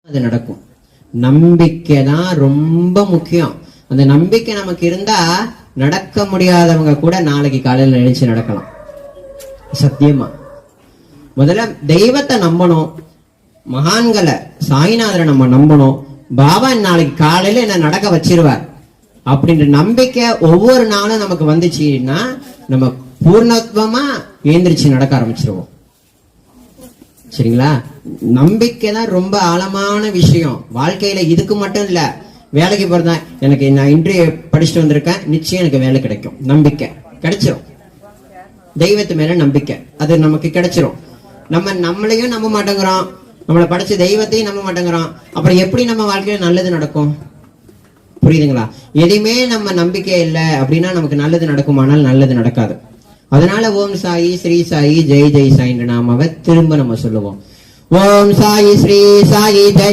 அது நடக்கும். நம்பிக்கை தான் ரொம்ப முக்கியம். அந்த நம்பிக்கை நமக்கு இருந்தா நடக்க முடியாதவங்க கூட நாளைக்கு காலையில நினைச்சு நடக்கலாம். சத்தியமா முதல்ல தெய்வத்தை நம்பணும், மகான்களை சாய்நாதரை நம்ம நம்பணும். பாபா நாளைக்கு காலையில என்ன நடக்க வச்சிருவார் அப்படின்ற நம்பிக்கை ஒவ்வொரு நாளும் நமக்கு வந்துச்சுன்னா நம்ம பூர்ணத்துவமா ஏந்திரிச்சு நடக்க ஆரம்பிச்சிருவோம். சரிங்களா? நம்பிக்கை தான் ரொம்ப ஆழமான விஷயம் வாழ்க்கையில. இதுக்கு மட்டும் இல்ல, வேலைக்கு போறதா, எனக்கு நான் இன்டர்வியூ படிச்சுட்டு வந்திருக்கேன், நிச்சயம் எனக்கு வேலை கிடைக்கும், நம்பிக்கை கிடைச்சிரும். தெய்வத்து மேல நம்பிக்கை அது நமக்கு கிடைச்சிரும். நம்ம நம்மளையும் நம்ப மாட்டேங்கிறோம், நம்மளை படைச்ச தெய்வத்தையும் நம்ப மாட்டேங்கிறோம். அப்புறம் எப்படி நம்ம வாழ்க்கையில நல்லது நடக்கும்? புரியுதுங்களா? எதையுமே நம்ம நம்பிக்கை இல்லை அப்படின்னா நமக்கு நல்லது நடக்குமானால் நல்லது நடக்காது. அதனால ஓம் சாயி ஸ்ரீ சாயி ஜெய் ஜெய் சாயின்ற நாமாவை திரும்ப நம்ம சொல்லுவோம். ஓம் சாயி ஸ்ரீ சாயி ஜெய்